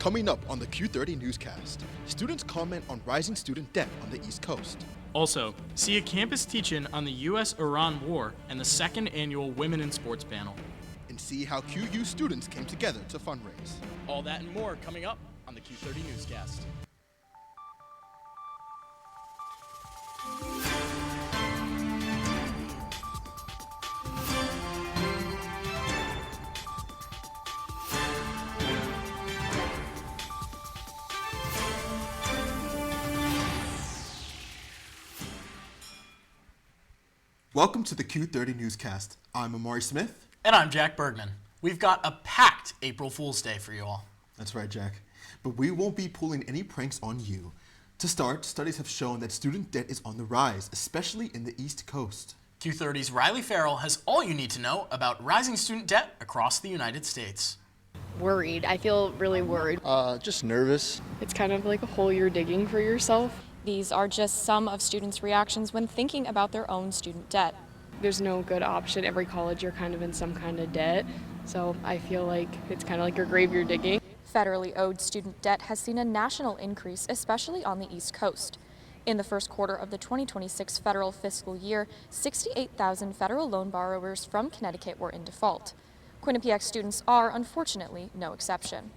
Coming up on the Q30 Newscast, students comment on rising student debt on the East Coast. Also, see a campus teach-in on the U.S. Iran war and the second annual Women in Sports panel. And see how QU students came together to fundraise. All that and more coming up on the Q30 Newscast. Welcome to the Q30 Newscast. I'm Amari Smith. And I'm Jack Bergman. We've got a packed April Fool's Day for you all. That's right, Jack. But we won't be pulling any pranks on you. To start, studies have shown that student debt is on the rise, especially in the East Coast. Q30's Riley Farrell has all you need to know about rising student debt across the United States. Worried. I feel really worried. Just nervous. It's kind of like a hole you're digging for yourself. These are just some of students' reactions when thinking about their own student debt. There's no good option. Every college you're kind of in some kind of debt. So I feel like it's kind of like your grave you're digging. Federally owed student debt has seen a national increase, especially on the East Coast. In the first quarter of the 2026 federal fiscal year, 68,000 federal loan borrowers from Connecticut were in default. Quinnipiac students are, unfortunately, no exception.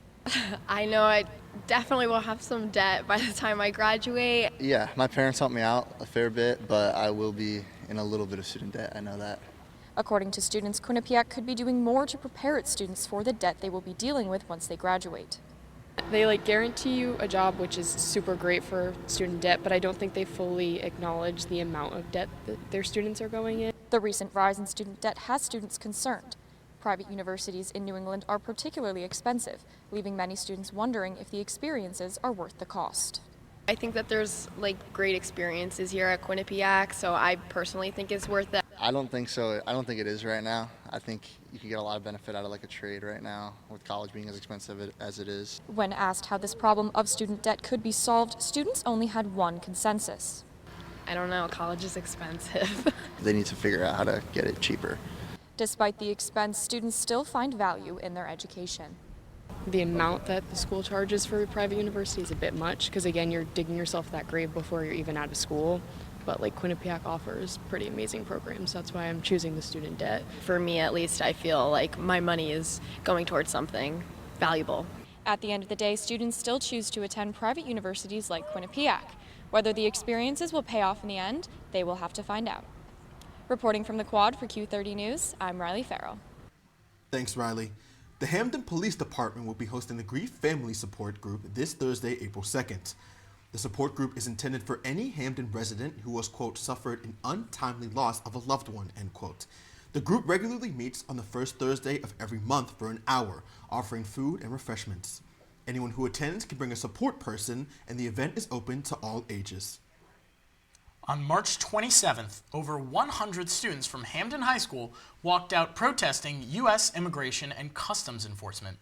I know I definitely will have some debt by the time I graduate. Yeah, my parents helped me out a fair bit, but I will be in a little bit of student debt, I know that. According to students, Quinnipiac could be doing more to prepare its students for the debt they will be dealing with once they graduate. They guarantee you a job, which is super great for student debt, but I don't think they fully acknowledge the amount of debt that their students are going in. The recent rise in student debt has students concerned. Private universities in New England are particularly expensive, leaving many students wondering if the experiences are worth the cost. I think that there's great experiences here at Quinnipiac, so I personally think it's worth it. I don't think so. I don't think it is right now. I think you can get a lot of benefit out of a trade right now with college being as expensive as it is. When asked how this problem of student debt could be solved, students only had one consensus. I don't know, college is expensive. They need to figure out how to get it cheaper. Despite the expense, students still find value in their education. The amount that the school charges for a private university is a bit much because, again, you're digging yourself that grave before you're even out of school. But Quinnipiac offers pretty amazing programs. That's why I'm choosing the student debt. For me, at least, I feel like my money is going towards something valuable. At the end of the day, students still choose to attend private universities like Quinnipiac. Whether the experiences will pay off in the end, they will have to find out. Reporting from the Quad for Q30 News, I'm Riley Farrell. Thanks, Riley. The Hampden Police Department will be hosting the Grief Family Support Group this Thursday, April 2nd. The support group is intended for any Hampden resident who has, quote, suffered an untimely loss of a loved one, end quote. The group regularly meets on the first Thursday of every month for an hour, offering food and refreshments. Anyone who attends can bring a support person, and the event is open to all ages. On March 27th, over 100 students from Hampden High School walked out protesting U.S. Immigration and Customs Enforcement.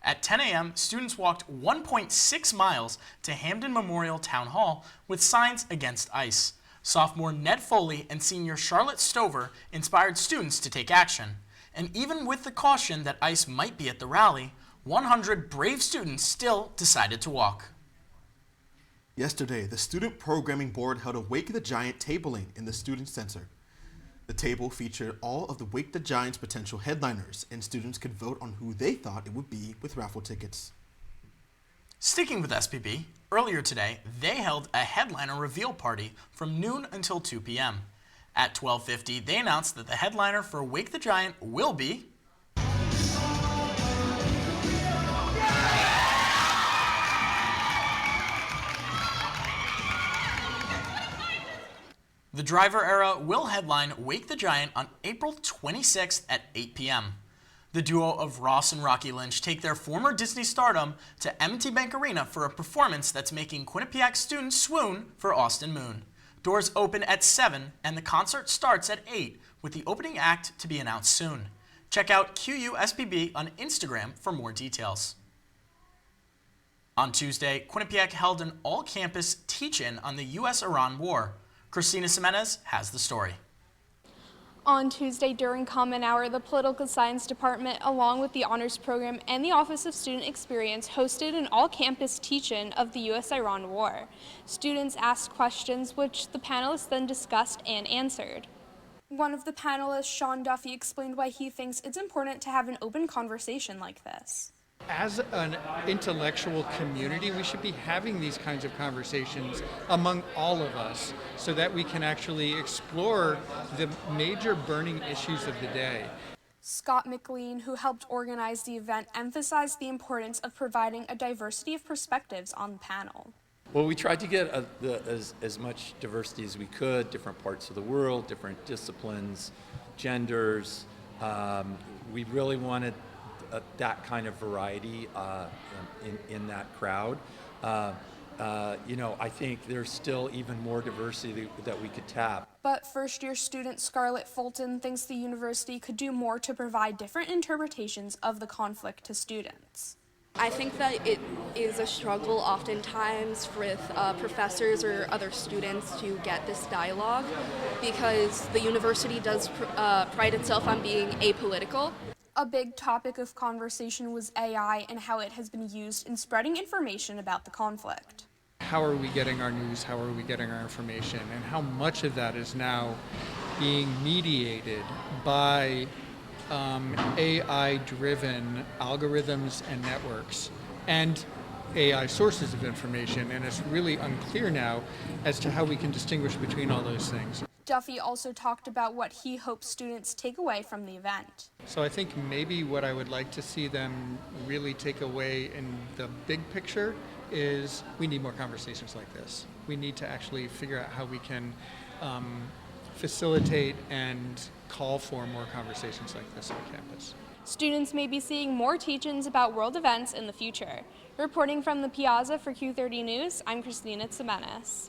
At 10 a.m., students walked 1.6 miles to Hampden Memorial Town Hall with signs against ICE. Sophomore Ned Foley and senior Charlotte Stover inspired students to take action. And even with the caution that ICE might be at the rally, 100 brave students still decided to walk. Yesterday, the Student Programming Board held a Wake the Giant tabling in the Student Center. The table featured all of the Wake the Giant's potential headliners, and students could vote on who they thought it would be with raffle tickets. Sticking with SPB, earlier today, they held a headliner reveal party from noon until 2 p.m. At 12:50, they announced that the headliner for Wake the Giant will be The Driver Era will headline Wake the Giant on April 26th at 8 p.m. The duo of Ross and Rocky Lynch take their former Disney stardom to M&T Bank Arena for a performance that's making Quinnipiac students swoon for Austin Moon. Doors open at 7 and the concert starts at 8, with the opening act to be announced soon. Check out QUSPB on Instagram for more details. On Tuesday, Quinnipiac held an all-campus teach-in on the U.S. Iran war. Christina Semenez has the story. On Tuesday during Common Hour, the Political Science Department, along with the Honors Program and the Office of Student Experience, hosted an all-campus teach-in of the U.S. Iran war. Students asked questions which the panelists then discussed and answered. One of the panelists, Sean Duffy, explained why he thinks it's important to have an open conversation like this. As an intellectual community, we should be having these kinds of conversations among all of us so that we can actually explore the major burning issues of the day. Scott McLean, who helped organize the event, emphasized the importance of providing a diversity of perspectives on the panel. Well, we tried to get as much diversity as we could, different parts of the world, different disciplines, genders. We really wanted that kind of variety in that crowd. I think there's still even more diversity that we could tap. But first-year student Scarlett Fulton thinks the university could do more to provide different interpretations of the conflict to students. I think that it is a struggle oftentimes with professors or other students to get this dialogue because the university does pride itself on being apolitical. A big topic of conversation was AI and how it has been used in spreading information about the conflict. How are we getting our news? How are we getting our information? And how much of that is now being mediated by AI-driven algorithms and networks and AI sources of information, and it's really unclear now as to how we can distinguish between all those things. Duffy also talked about what he hopes students take away from the event. So I think maybe what I would like to see them really take away in the big picture is we need more conversations like this. We need to actually figure out how we can facilitate and call for more conversations like this on campus. Students may be seeing more teach-ins about world events in the future. Reporting from the Piazza for Q30 News, I'm Christina Tsimenes.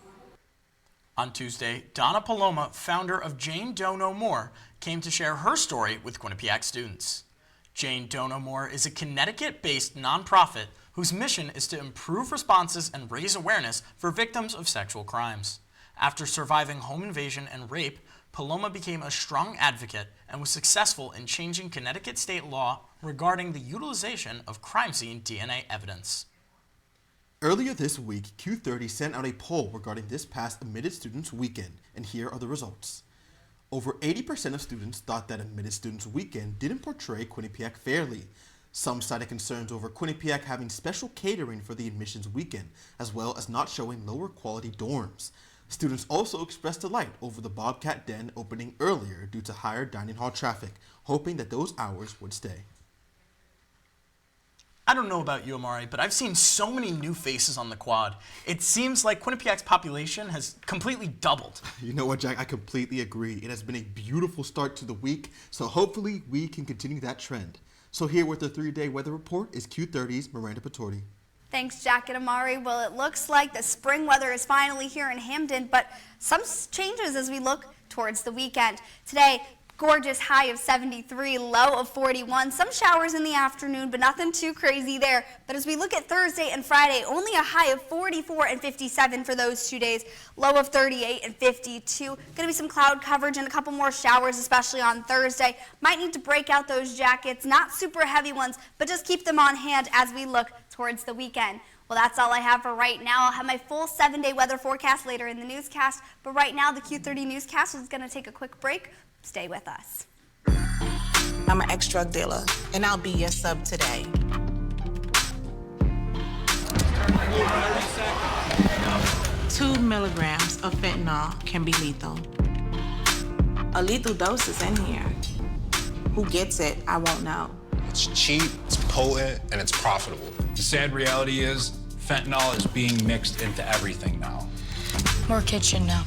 On Tuesday, Donna Paloma, founder of Jane Doe No More, came to share her story with Quinnipiac students. Jane Doe No More is a Connecticut-based nonprofit whose mission is to improve responses and raise awareness for victims of sexual crimes. After surviving home invasion and rape, Paloma became a strong advocate and was successful in changing Connecticut state law regarding the utilization of crime scene DNA evidence. Earlier this week, Q30 sent out a poll regarding this past Admitted Students Weekend, and here are the results. Over 80% of students thought that Admitted Students Weekend didn't portray Quinnipiac fairly. Some cited concerns over Quinnipiac having special catering for the admissions weekend, as well as not showing lower quality dorms. Students also expressed delight over the Bobcat Den opening earlier due to higher dining hall traffic, hoping that those hours would stay. I don't know about you, Amari, but I've seen so many new faces on the quad. It seems like Quinnipiac's population has completely doubled. You know what, Jack? I completely agree. It has been a beautiful start to the week, so hopefully we can continue that trend. So here with the 3-day weather report is Q30's Miranda Patorti. Thanks, Jack and Amari. Well, it looks like the spring weather is finally here in Hamden, but some changes as we look towards the weekend. Today, gorgeous high of 73, low of 41. Some showers in the afternoon, but nothing too crazy there. But as we look at Thursday and Friday, only a high of 44 and 57 for those 2 days, low of 38 and 52. Going to be some cloud coverage and a couple more showers, especially on Thursday. Might need to break out those jackets, not super heavy ones, but just keep them on hand as we look towards the weekend. Well, that's all I have for right now. I'll have my full 7-day weather forecast later in the newscast, but right now the Q30 Newscast is going to take a quick break. Stay with us. I'm an ex-drug dealer, and I'll be your sub today. 2 milligrams of fentanyl can be lethal. A lethal dose is in here. Who gets it, I won't know. It's cheap, it's potent, and it's profitable. The sad reality is fentanyl is being mixed into everything now. More kitchen now.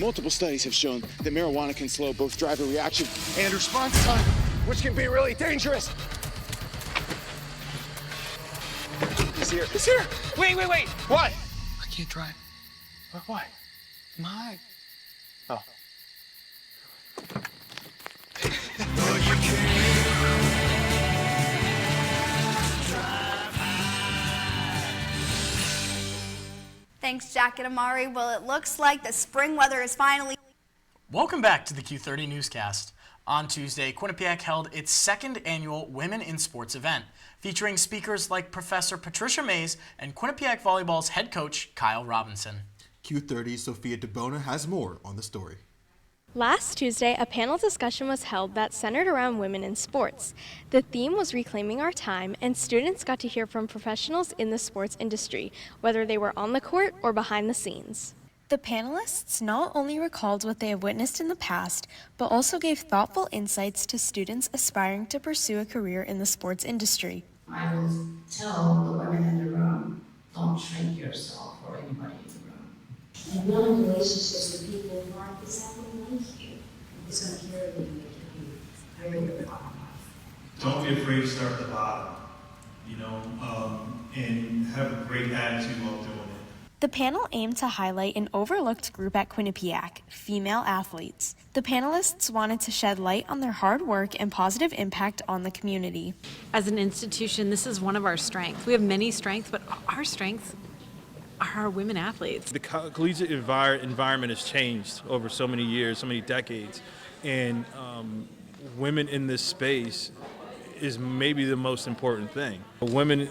Multiple studies have shown that marijuana can slow both driver reaction and response time, which can be really dangerous. He's here. He's here. Wait. What? I can't drive. Why? My. Oh. Thanks, Jack and Amari. Well, it looks like the spring weather is finally... Welcome back to the Q30 Newscast. On Tuesday, Quinnipiac held its second annual Women in Sports event, featuring speakers like Professor Patricia Mays and Quinnipiac Volleyball's head coach, Kyle Robinson. Q30's Sophia DeBona has more on the story. Last Tuesday, a panel discussion was held that centered around women in sports. The theme was Reclaiming Our Time, and students got to hear from professionals in the sports industry, whether they were on the court or behind the scenes. The panelists not only recalled what they have witnessed in the past, but also gave thoughtful insights to students aspiring to pursue a career in the sports industry. I will tell the women in the room, don't shrink yourself or anybody in the room. And building relationships with people who aren't exactly like you is going to carry you and make you very good on life. Don't be afraid to start at the bottom, and have a great attitude while doing it. The panel aimed to highlight an overlooked group at Quinnipiac, female athletes. The panelists wanted to shed light on their hard work and positive impact on the community. As an institution, this is one of our strengths. We have many strengths, but our strengths are our women athletes. The collegiate environment has changed over so many years, so many decades, and women in this space is maybe the most important thing. Women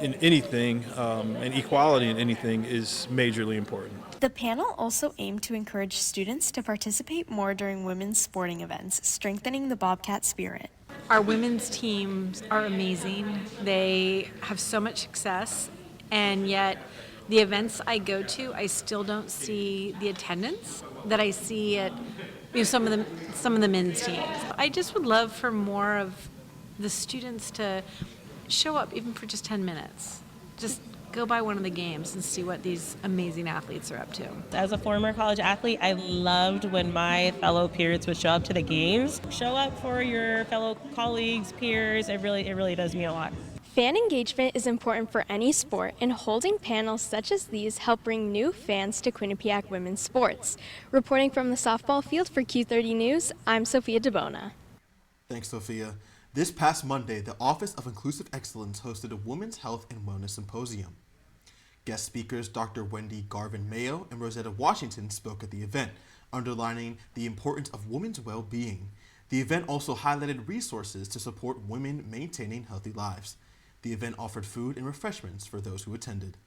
in anything and equality in anything is majorly important. The panel also aimed to encourage students to participate more during women's sporting events, strengthening the Bobcat spirit. Our women's teams are amazing. They have so much success, and yet the events I go to, I still don't see the attendance that I see at some of the men's teams. I just would love for more of the students to show up even for just 10 minutes. Just go by one of the games and see what these amazing athletes are up to. As a former college athlete, I loved when my fellow peers would show up to the games. Show up for your fellow colleagues, peers. It really does mean a lot. Fan engagement is important for any sport, and holding panels such as these help bring new fans to Quinnipiac women's sports. Reporting from the softball field for Q30 News, I'm Sophia DeBona. Thanks, Sophia. This past Monday, the Office of Inclusive Excellence hosted a Women's Health and Wellness Symposium. Guest speakers Dr. Wendy Garvin Mayo and Rosetta Washington spoke at the event, underlining the importance of women's well-being. The event also highlighted resources to support women maintaining healthy lives. The event offered food and refreshments for those who attended.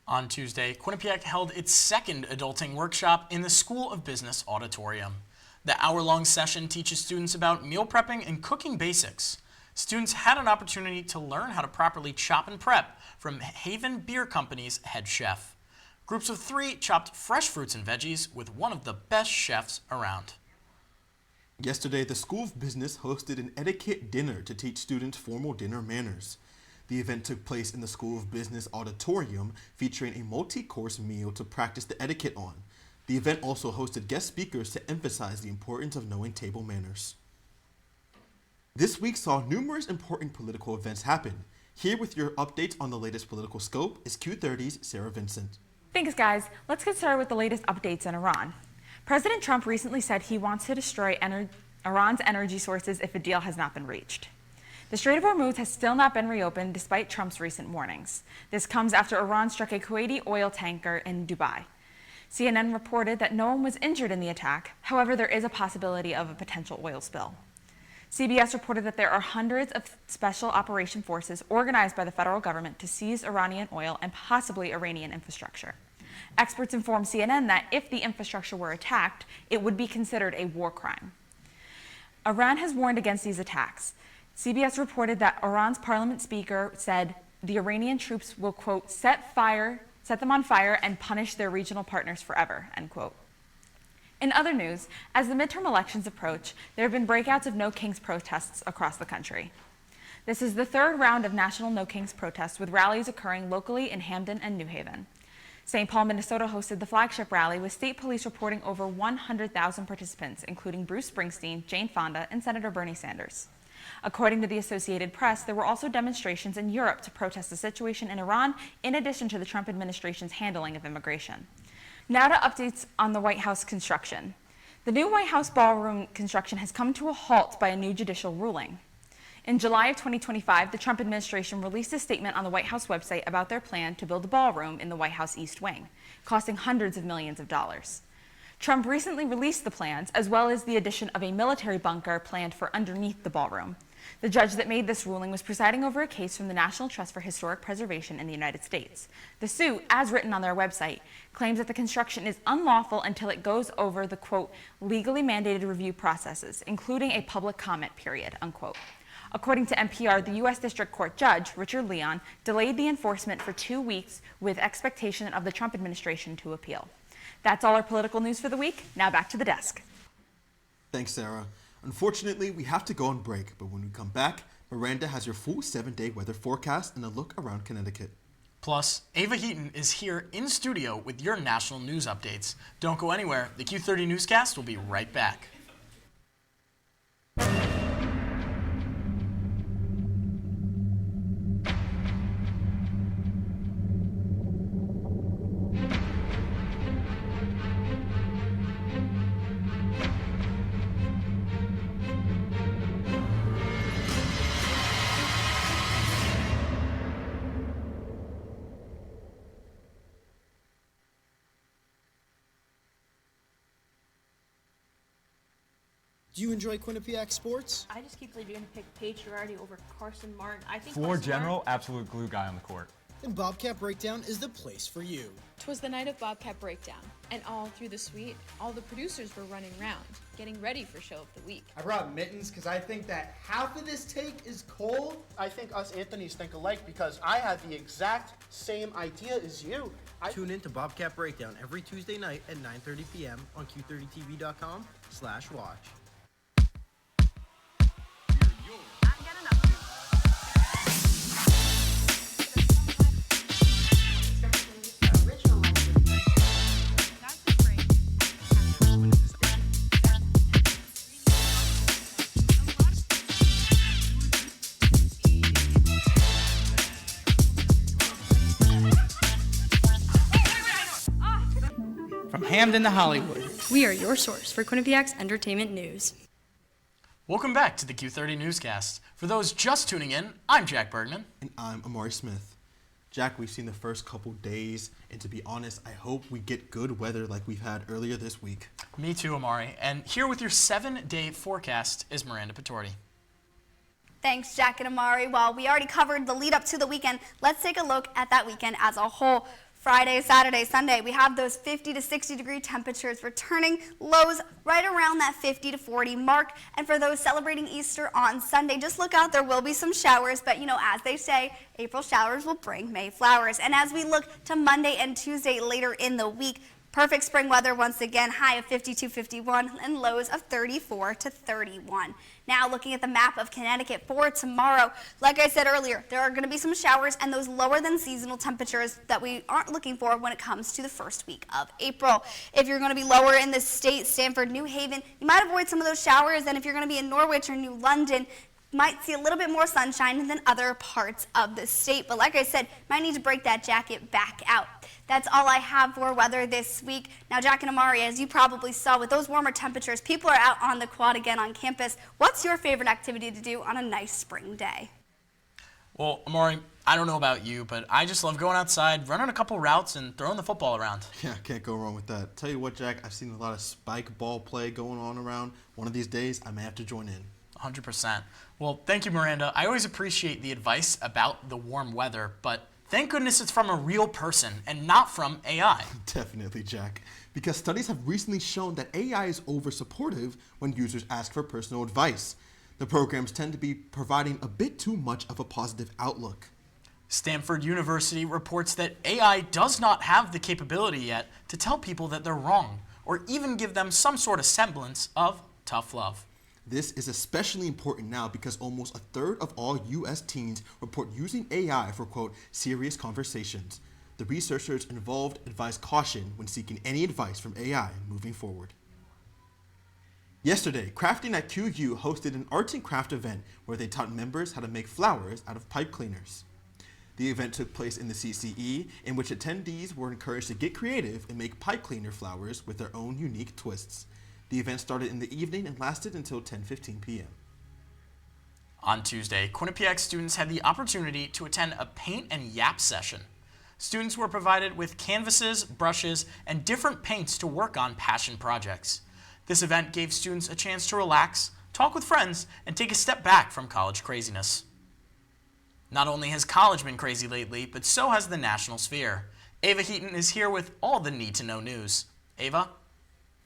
On Tuesday, Quinnipiac held its second adulting workshop in the School of Business auditorium. The hour-long session teaches students about meal prepping and cooking basics. Students had an opportunity to learn how to properly chop and prep from Haven Beer Company's head chef. Groups of 3 chopped fresh fruits and veggies with one of the best chefs around. Yesterday, the School of Business hosted an etiquette dinner to teach students formal dinner manners. The event took place in the School of Business auditorium, featuring a multi-course meal to practice the etiquette on. The event also hosted guest speakers to emphasize the importance of knowing table manners. This week saw numerous important political events happen. Here with your updates on the latest political scope is Q30's Sarah Vincent. Thanks, guys. Let's get started with the latest updates in Iran. President Trump recently said he wants to destroy Iran's energy sources if a deal has not been reached. The Strait of Hormuz has still not been reopened despite Trump's recent warnings. This comes after Iran struck a Kuwaiti oil tanker in Dubai. CNN reported that no one was injured in the attack. However, there is a possibility of a potential oil spill. CBS reported that there are hundreds of special operation forces organized by the federal government to seize Iranian oil and possibly Iranian infrastructure. Experts informed CNN that if the infrastructure were attacked, it would be considered a war crime. Iran has warned against these attacks. CBS reported that Iran's parliament speaker said the Iranian troops will, quote, set them on fire and punish their regional partners forever, end quote. In other news, as the midterm elections approach, there have been breakouts of No Kings protests across the country. This is the third round of national No Kings protests, with rallies occurring locally in Hamden and New Haven. St. Paul, Minnesota hosted the flagship rally with state police reporting over 100,000 participants, including Bruce Springsteen, Jane Fonda, and Senator Bernie Sanders. According to the Associated Press, there were also demonstrations in Europe to protest the situation in Iran, in addition to the Trump administration's handling of immigration. Now to updates on the White House construction. The new White House ballroom construction has come to a halt by a new judicial ruling. In July of 2025, the Trump administration released a statement on the White House website about their plan to build a ballroom in the White House East Wing, costing hundreds of millions of dollars. Trump recently released the plans, as well as the addition of a military bunker planned for underneath the ballroom. The judge that made this ruling was presiding over a case from the National Trust for Historic Preservation in the United States. The suit, as written on their website, claims that the construction is unlawful until it goes over the, quote, legally mandated review processes, including a public comment period, unquote. According to NPR, the U.S. District Court Judge, Richard Leon, delayed the enforcement for 2 weeks with expectation of the Trump administration to appeal. That's all our political news for the week. Now back to the desk. Thanks, Sarah. Unfortunately, we have to go on break, but when we come back, Miranda has your full 7-day weather forecast and a look around Connecticut. Plus, Ava Heaton is here in studio with your national news updates. Don't go anywhere. The Q30 Newscast will be right back. Do you enjoy Quinnipiac sports? I just keep leaving to pick Paige Girardi over Carson Martin. I think Floor general, absolute glue guy on the court. Then Bobcat Breakdown is the place for you. 'Twas the night of Bobcat Breakdown, and all through the suite, all the producers were running around, getting ready for show of the week. I brought mittens because I think that half of this take is cold. I think us Anthonys think alike because I had the exact same idea as you. Tune in to Bobcat Breakdown every Tuesday night at 9:30 p.m. on Q30TV.com/watch. From Hamden to Hollywood, we are your source for Quinnipiac's entertainment news. Welcome back to the Q30 Newscast. For those just tuning in, I'm Jack Bergman. And I'm Amari Smith. Jack, we've seen the first couple days, and to be honest, I hope we get good weather like we've had earlier this week. Me too, Amari. And here with your 7-day forecast is Miranda Patorti. Thanks, Jack and Amari. Well, we already covered the lead up to the weekend. Let's take a look at that weekend as a whole. Friday, Saturday, Sunday, we have those 50 to 60 degree temperatures returning, lows right around that 50 to 40 mark. And for those celebrating Easter on Sunday, just look out, there will be some showers, but you know, as they say, April showers will bring May flowers. And as we look to Monday and Tuesday later in the week, perfect spring weather once again, high of 52, 51, and lows of 34 to 31. Now looking at the map of Connecticut for tomorrow, like I said earlier, there are going to be some showers and those lower than seasonal temperatures that we aren't looking for when it comes to the first week of April. If you're going to be lower in the state, Stamford, New Haven, you might avoid some of those showers, and if you're going to be in Norwich or New London, might see a little bit more sunshine than other parts of the state. But like I said, might need to break that jacket back out. That's all I have for weather this week. Now, Jack and Amari, as you probably saw, with those warmer temperatures, people are out on the quad again on campus. What's your favorite activity to do on a nice spring day? Well, Amari, I don't know about you, but I just love going outside, running a couple routes, and throwing the football around. Yeah, can't go wrong with that. Tell you what, Jack, I've seen a lot of spike ball play going on around. One of these days, I may have to join in. 100%. Well, thank you, Miranda. I always appreciate the advice about the warm weather, but thank goodness it's from a real person and not from AI. Definitely, Jack. Because studies have recently shown that AI is over-supportive when users ask for personal advice. The programs tend to be providing a bit too much of a positive outlook. Stanford University reports that AI does not have the capability yet to tell people that they're wrong, or even give them some sort of semblance of tough love. This is especially important now because almost a third of all U.S. teens report using AI for, quote, serious conversations. The researchers involved advised caution when seeking any advice from AI moving forward. Yesterday, Crafting at QU hosted an arts and craft event where they taught members how to make flowers out of pipe cleaners. The event took place in the CCE, in which attendees were encouraged to get creative and make pipe cleaner flowers with their own unique twists. The event started in the evening and lasted until 10:15 p.m. On Tuesday, Quinnipiac students had the opportunity to attend a paint and yap session. Students were provided with canvases, brushes, and different paints to work on passion projects. This event gave students a chance to relax, talk with friends, and take a step back from college craziness. Not only has college been crazy lately, but so has the national sphere. Ava Heaton is here with all the need-to-know news. Ava?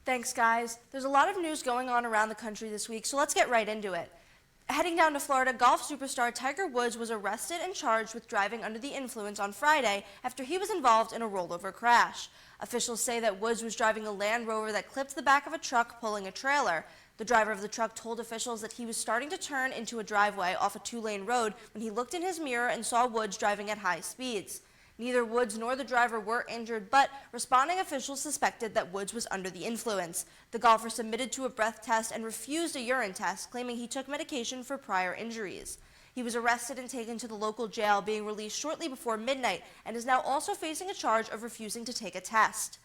Thanks, guys. There's a lot of news going on around the country this week, so let's get right into it. Heading down to Florida, golf superstar Tiger Woods was arrested and charged with driving under the influence on Friday after he was involved in a rollover crash. Officials say that Woods was driving a Land Rover that clipped the back of a truck pulling a trailer. The driver of the truck told officials that he was starting to turn into a driveway off a two-lane road when he looked in his mirror and saw Woods driving at high speeds. Neither Woods nor the driver were injured, but responding officials suspected that Woods was under the influence. The golfer submitted to a breath test and refused a urine test, claiming he took medication for prior injuries. He was arrested and taken to the local jail, being released shortly before midnight, and is now also facing a charge of refusing to take a test.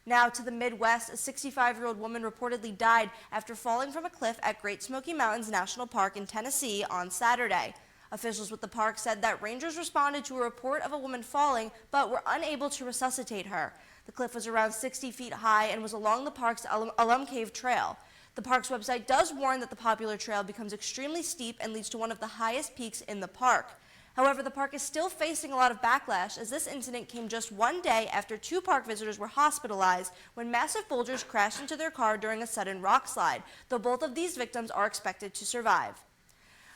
Now to the Midwest, a 65-year-old woman reportedly died after falling from a cliff at Great Smoky Mountains National Park in Tennessee on Saturday. Officials with the park said that rangers responded to a report of a woman falling, but were unable to resuscitate her. The cliff was around 60 feet high and was along the park's Alum Cave Trail. The park's website does warn that the popular trail becomes extremely steep and leads to one of the highest peaks in the park. However, the park is still facing a lot of backlash, as this incident came just one day after 2 park visitors were hospitalized when massive boulders crashed into their car during a sudden rock slide, though both of these victims are expected to survive.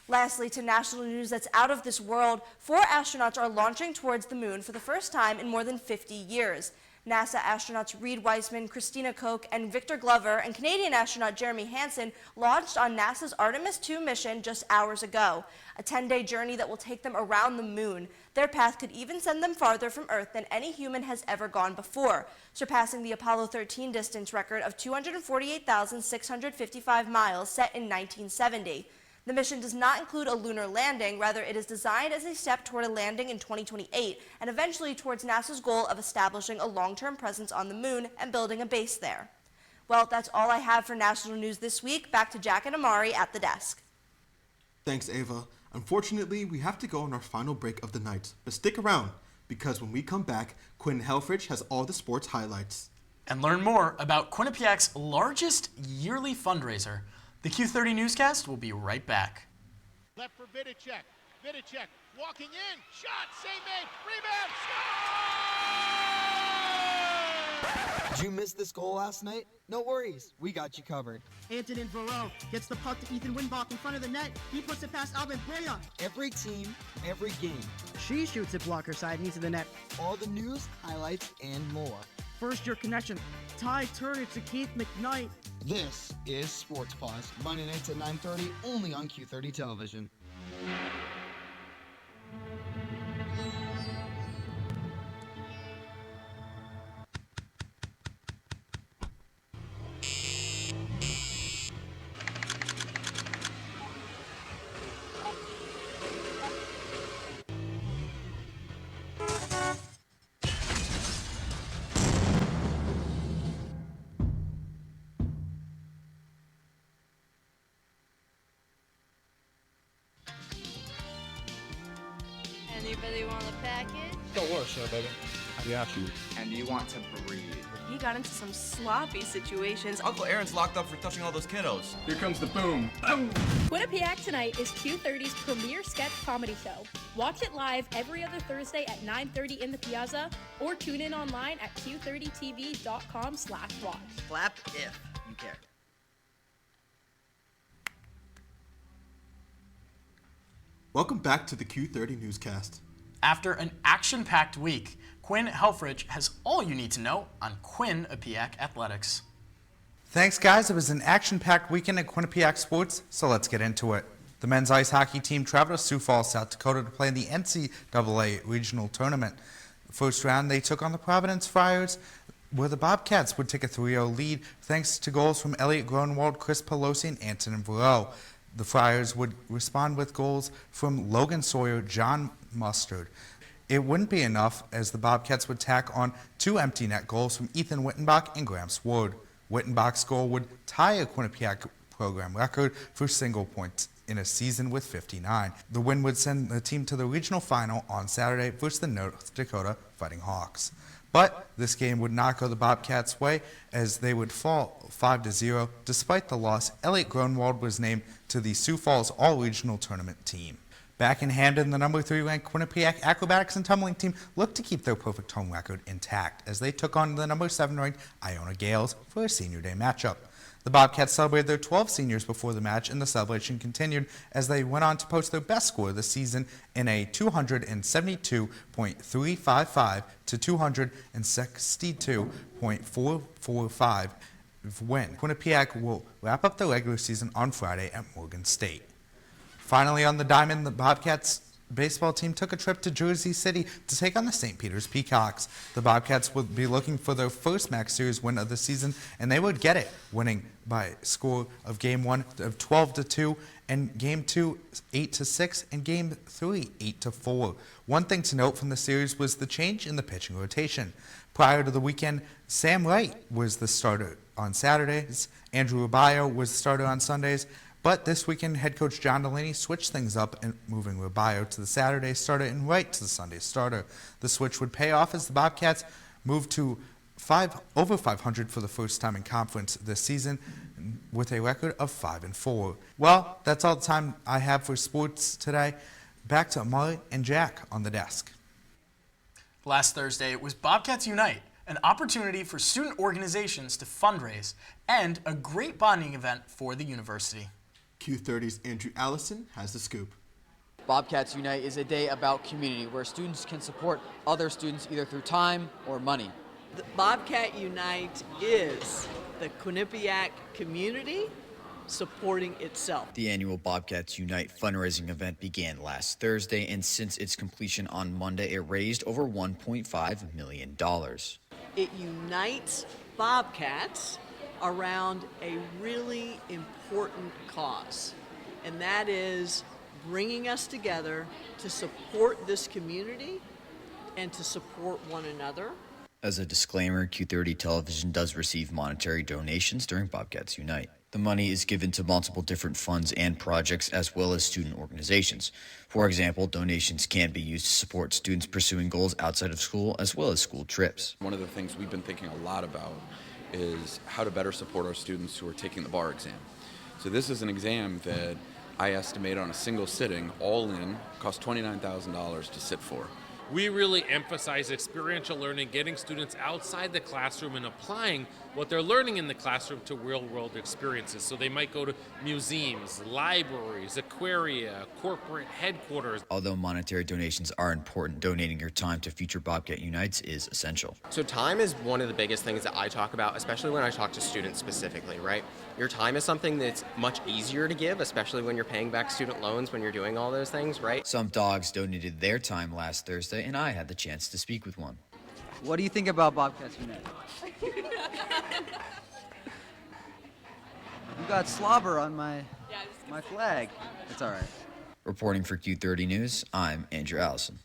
Lastly, to national news that's out of this world, 4 astronauts are launching towards the moon for the first time in more than 50 years. NASA astronauts Reed Wiseman, Christina Koch, and Victor Glover, and Canadian astronaut Jeremy Hansen launched on NASA's Artemis II mission just hours ago, a 10-day journey that will take them around the moon. Their path could even send them farther from Earth than any human has ever gone before, surpassing the Apollo 13 distance record of 248,655 miles set in 1970. The mission does not include a lunar landing. Rather, it is designed as a step toward a landing in 2028 and eventually towards NASA's goal of establishing a long-term presence on the moon and building a base there. Well, that's all I have for national news this week. Back to Jack and Amari at the desk. Thanks, Ava. Unfortunately, we have to go on our final break of the night, but stick around, because when we come back, Quinn Helfrich has all the sports highlights. And learn more about Quinnipiac's largest yearly fundraiser. The Q30 Newscast will be right back. Left for Vidicek. Vidicek walking in. Shot. Save made. Rebound. Score! Did you miss this goal last night? No worries. We got you covered. Antonin Varel gets the puck to Ethan Winbach in front of the net. He puts it past Alvin Breya. Every team, every game. She shoots it blocker side and into the net. All the news, highlights, and more. First year connection. Ty Turner to Keith McKnight. This is Sports Pause, Monday nights at 9:30, only on Q30 Television. Anybody want a package? Don't worry, sir, baby. I got you. And you want to breathe. He got into some sloppy situations. Uncle Aaron's locked up for touching all those kiddos. Here comes the boom. Boom! Quinnipiac Tonight is Q30's premier sketch comedy show. Watch it live every other Thursday at 9:30 in the Piazza, or tune in online at q30tv.com/watch. Clap if you care. Welcome back to the Q30 Newscast. After an action-packed week, Quinn Helfrich has all you need to know on Quinnipiac athletics. Thanks, guys. It was an action-packed weekend at Quinnipiac Sports, so let's get into it. The men's ice hockey team traveled to Sioux Falls, South Dakota to play in the NCAA regional tournament. first round, they took on the Providence Friars, where the Bobcats would take a 3-0 lead thanks to goals from Elliot Gronwald, Chris Pelosi, and Antonin Varro. The Friars would respond with goals from Logan Sawyer, John Mustard. It wouldn't be enough, as the Bobcats would tack on 2 empty net goals from Ethan Wittenbach and Graham Sword. Wittenbach's goal would tie a Quinnipiac program record for single points in a season with 59. The win would send the team to the regional final on Saturday versus the North Dakota Fighting Hawks. But this game would not go the Bobcats' way, as they would fall 5-0. Despite the loss, Elliot Gronwald was named to the Sioux Falls All-Regional Tournament team. Back in Hamden, the number 3 ranked Quinnipiac acrobatics and tumbling team looked to keep their perfect home record intact as they took on the number 7 ranked Iona Gales for a senior day matchup. The Bobcats celebrated their 12 seniors before the match, and the celebration continued as they went on to post their best score of the season in a 272.355 to 262.445 win. Quinnipiac will wrap up the regular season on Friday at Morgan State. Finally, on the diamond, the Bobcats baseball team took a trip to Jersey City to take on the St. Peter's Peacocks. The Bobcats would be looking for their first MAC Series win of the season, and they would get it, winning by a score of Game 1 of 12-2, and Game 2 8-6, and Game 3 8-4. One thing to note from the series was the change in the pitching rotation. Prior to the weekend, Sam Wright was the starter on Saturdays, Andrew Rubio was the starter on Sundays, but this weekend, head coach John Delaney switched things up and moving Rubio to the Saturday starter and Wright to the Sunday starter. The switch would pay off as the Bobcats moved to over 500 for the first time in conference this season with a record of 5-4. Well, that's all the time I have for sports today. Back to Amari and Jack on the desk. Last Thursday, it was Bobcats Unite, an opportunity for student organizations to fundraise and a great bonding event for the university. Q30's Andrew Allison has the scoop. Bobcats Unite is a day about community where students can support other students either through time or money. The Bobcat Unite is the Quinnipiac community supporting itself. The annual Bobcats Unite fundraising event began last Thursday, and since its completion on Monday, it raised over $1.5 million. It unites Bobcats around a really important cause, and that is bringing us together to support this community and to support one another. As a disclaimer, Q30 Television does receive monetary donations during Bobcats Unite. The money is given to multiple different funds and projects as well as student organizations. For example, donations can be used to support students pursuing goals outside of school as well as school trips. One of the things we've been thinking a lot about is how to better support our students who are taking the bar exam. So this is an exam that I estimate on a single sitting, all in, cost $29,000 to sit for. We really emphasize experiential learning, getting students outside the classroom and applying what they're learning in the classroom to real-world experiences. So they might go to museums, libraries, aquaria, corporate headquarters. Although monetary donations are important, donating your time to future Bobcat Unites is essential. So time is one of the biggest things that I talk about, especially when I talk to students specifically, right? Your time is something that's much easier to give, especially when you're paying back student loans, when you're doing all those things, right? Some dogs donated their time last Thursday, and I had the chance to speak with one. What do you think about Bobcats Unite? You got slobber on my flag. It's all right. Reporting for Q30 News, I'm Andrew Allison.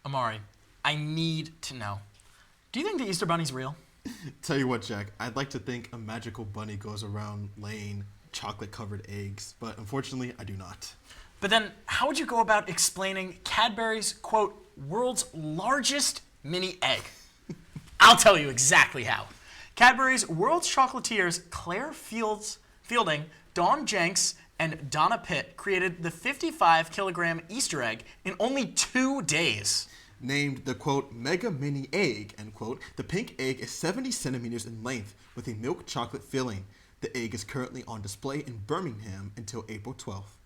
Amari, I need to know. Do you think the Easter Bunny's real? Tell you what, Jack, I'd like to think a magical bunny goes around laying chocolate-covered eggs, but unfortunately, I do not. But then, how would you go about explaining Cadbury's, quote, world's largest mini egg? I'll tell you exactly how. Cadbury's World's Chocolatiers Claire Fielding, Dawn Jenks, and Donna Pitt created the 55-kilogram Easter egg in only 2 days. Named the, quote, mega mini egg, end quote, the pink egg is 70 centimeters in length with a milk chocolate filling. The egg is currently on display in Birmingham until April 12th.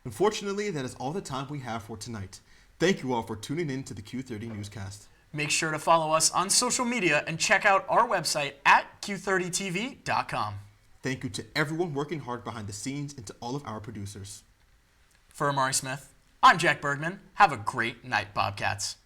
Unfortunately, that is all the time we have for tonight. Thank you all for tuning in to the Q30 Newscast. Make sure to follow us on social media and check out our website at q30tv.com. Thank you to everyone working hard behind the scenes and to all of our producers. For Amari Smith, I'm Jack Bergman. Have a great night, Bobcats.